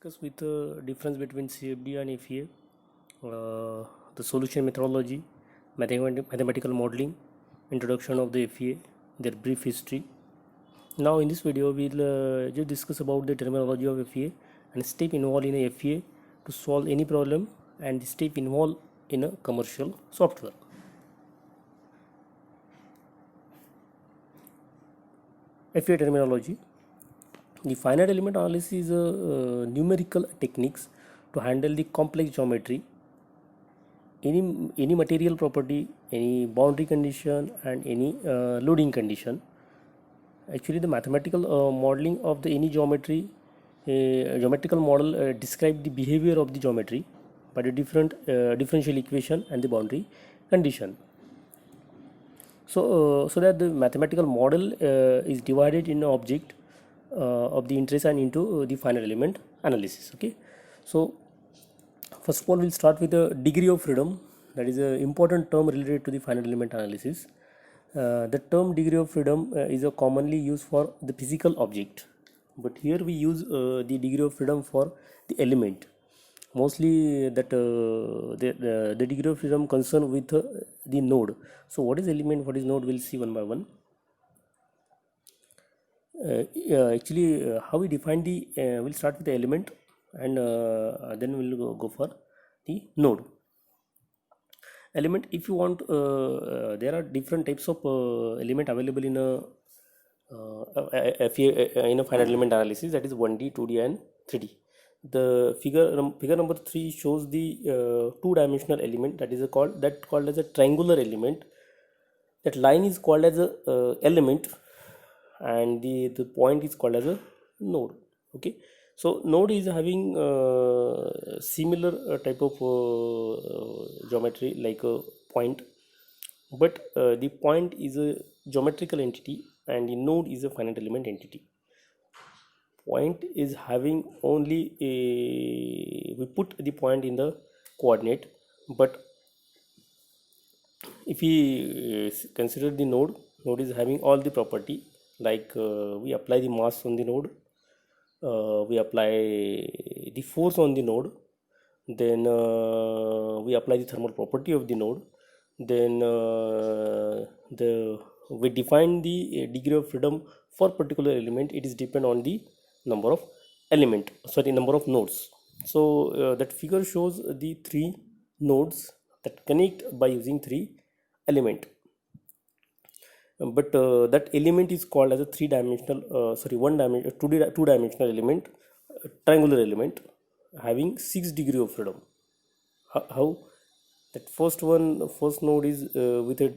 Discuss with the difference between CFD and FEA, the solution methodology, mathematical modeling, introduction of the FEA, their brief history. Now in this video we'll just discuss about the terminology of FEA and step involved in a FEA to solve any problem and the step involved in a commercial software. FEA terminology. The finite element analysis is a numerical techniques to handle the complex geometry, any material property, any boundary condition, and any loading condition. Actually, the mathematical modeling of the any geometry, geometrical model describe the behavior of the geometry by the different differential equation and the boundary condition. So that the mathematical model is divided in object of the interest and into the finite element analysis. Okay, so first of all we'll start with the degree of freedom. That is an important term related to the finite element analysis. The term degree of freedom is commonly used for the physical object, but here we use the degree of freedom for the element. Mostly that the degree of freedom concern with the node. So what is element, what is node, we'll see one by one. How we define the we'll start with the element and then we'll go for the node. Element, if you want, there are different types of element available in a in a finite element analysis, that is 1D, 2D and 3D. The figure number 3 shows the two-dimensional element that is called as a triangular element. That line is called as a element and the point is called as a node. Okay, so node is having similar type of geometry like a point, but the point is a geometrical entity and the node is a finite element entity. Point is having only we put the point in the coordinate, but if we consider the node is having all the property, like we apply the mass on the node, we apply the force on the node, then we apply the thermal property of the node, then we define the degree of freedom for particular element. It is depend on the number of number of nodes. So that figure shows the 3 nodes that connect by using 3 element, but that element is called as a two-dimensional element, triangular element having 6 degree of freedom. How? That first node is with a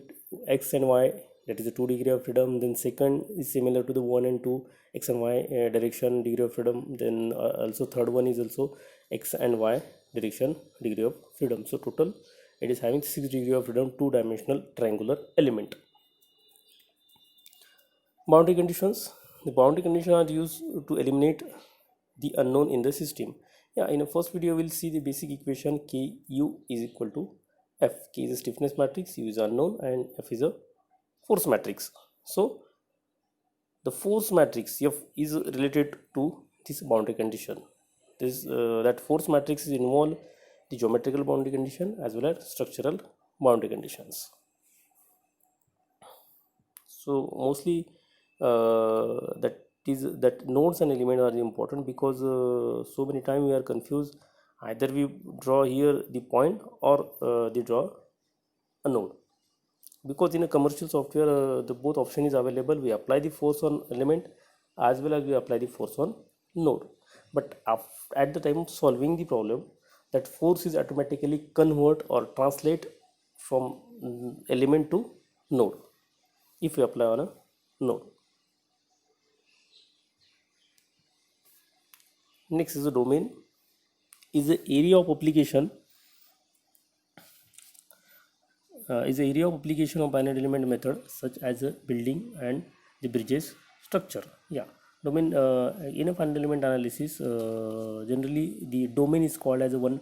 x and y, that is a 2 degree of freedom. Then second is similar to the 1 and 2 x and y direction degree of freedom. Then also third one is also x and y direction degree of freedom. So total it is having 6 degree of freedom, two-dimensional triangular element. Boundary conditions. The boundary conditions are used to eliminate the unknown in the system. Yeah, in the first video we'll see the basic equation Ku is equal to F. K is a stiffness matrix, U is unknown, and F is a force matrix. So the force matrix F is related to this boundary condition. That force matrix is involved the geometrical boundary condition as well as structural boundary conditions. So mostly that nodes and elements are important, because so many times we are confused. Either we draw here the point or they draw a node, because in a commercial software the both option is available. We apply the force on element as well as we apply the force on node, but at the time of solving the problem, that force is automatically convert or translate from element to node if we apply on a node. Next is the domain, is the area of application of finite element method, such as a building and the bridges structure. Yeah, domain in a finite element analysis, generally the domain is called as a one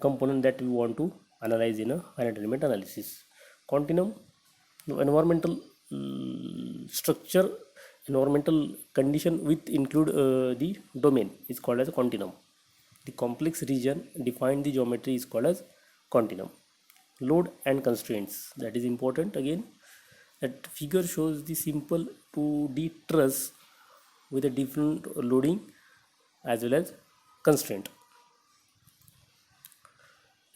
component that we want to analyze in a finite element analysis. Continuum, environmental structure, environmental condition with include the domain is called as a continuum. the complex region defined the geometry is called as continuum. Load and constraints, that is important again. That figure shows the simple 2D truss with a different loading as well as constraint.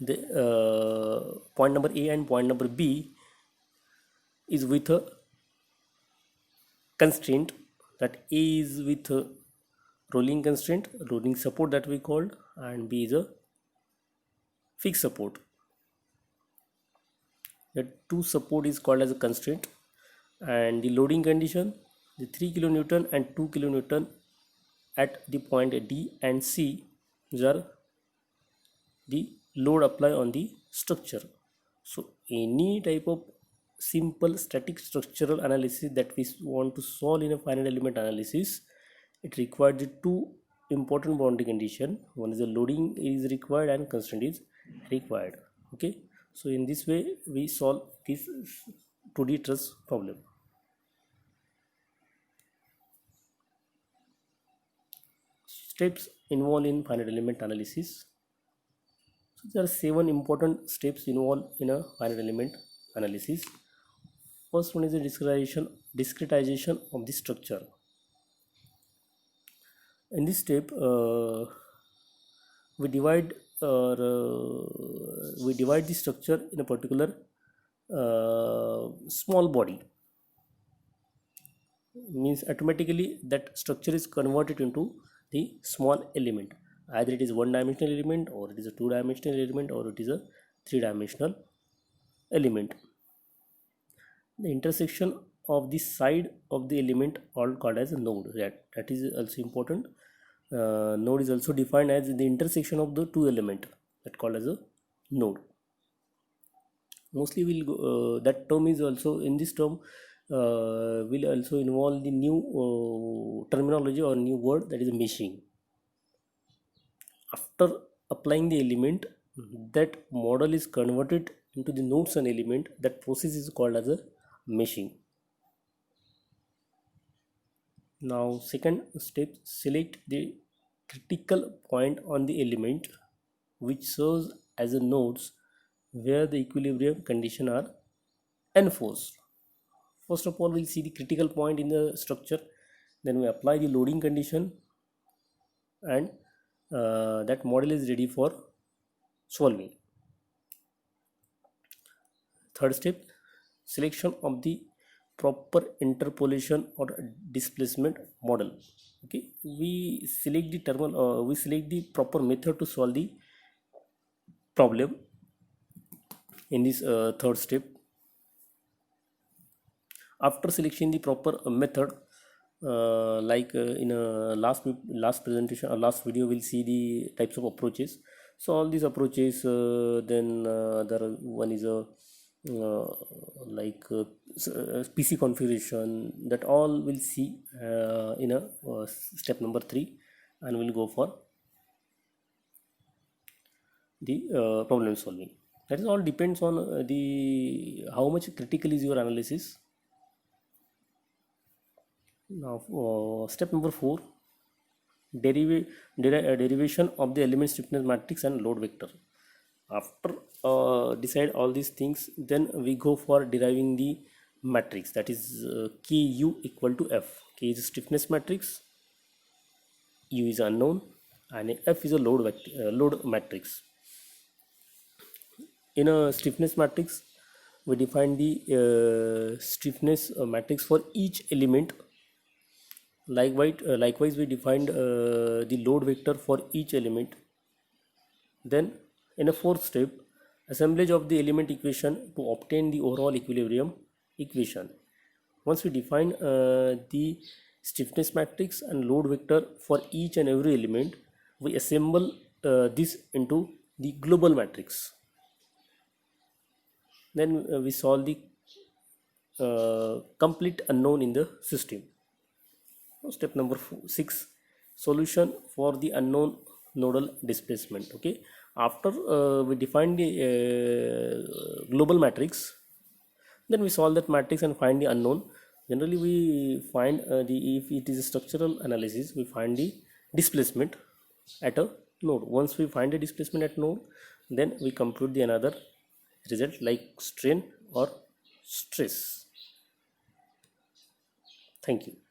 The point number A and point number B is with a constraint, that A is with a rolling constraint, rolling support that we called, and B is a fixed support. The two support is called as a constraint, and the loading condition, the 3 kilonewton and 2 kilonewton at the point D and C, these are the load apply on the structure. So any type of simple static structural analysis that we want to solve in a finite element analysis, it requires the two important boundary condition. One is the loading is required and constraint is required. Okay, so in this way we solve this 2D truss problem. Steps involved in finite element analysis. So there are 7 important steps involved in a finite element analysis. First one is the discretization of the structure. In this step, we divide the structure in a particular small body. Means automatically that structure is converted into the small element. Either it is one-dimensional element, or it is a two-dimensional element, or it is a three-dimensional element. The intersection of the side of the element all called as a node. That is also important. Node is also defined as the intersection of the two element, that called as a node. Mostly we'll go, that term is also in this term will also involve the new terminology or new word, that is meshing. After applying the element, that model is converted into the nodes and element. That process is called as a meshing. Now second step, select the critical point on the element which serves as a nodes where the equilibrium condition are enforced. First of all, we'll see the critical point in the structure, then we apply the loading condition, and that model is ready for solving. Third step, selection of the proper interpolation or displacement model. Okay, we select the proper method to solve the problem in this third step. After selecting the proper method, in a last presentation or last video, we'll see the types of approaches. So all these approaches, then there one is a PC configuration, that all we'll see in a step number 3, and we'll go for the problem solving. That is all depends on the how much critical is your analysis. Now step number 4, derivation of the element stiffness matrix and load vector. After decide all these things, then we go for deriving the matrix, that is Ku equal to F. K is a stiffness matrix, U is unknown, and F is a load matrix. In a stiffness matrix, we define the stiffness matrix for each element. Likewise we defined the load vector for each element. Then in a fourth step, assemblage of the element equation to obtain the overall equilibrium equation. Once we define the stiffness matrix and load vector for each and every element, we assemble this into the global matrix. Then we solve the complete unknown in the system. Step number 6, solution for the unknown nodal displacement. Okay, after we define the global matrix, then we solve that matrix and find the unknown. Generally we find if it is a structural analysis, we find the displacement at a node. Once we find the displacement at node, then we compute the another result like strain or stress. Thank you.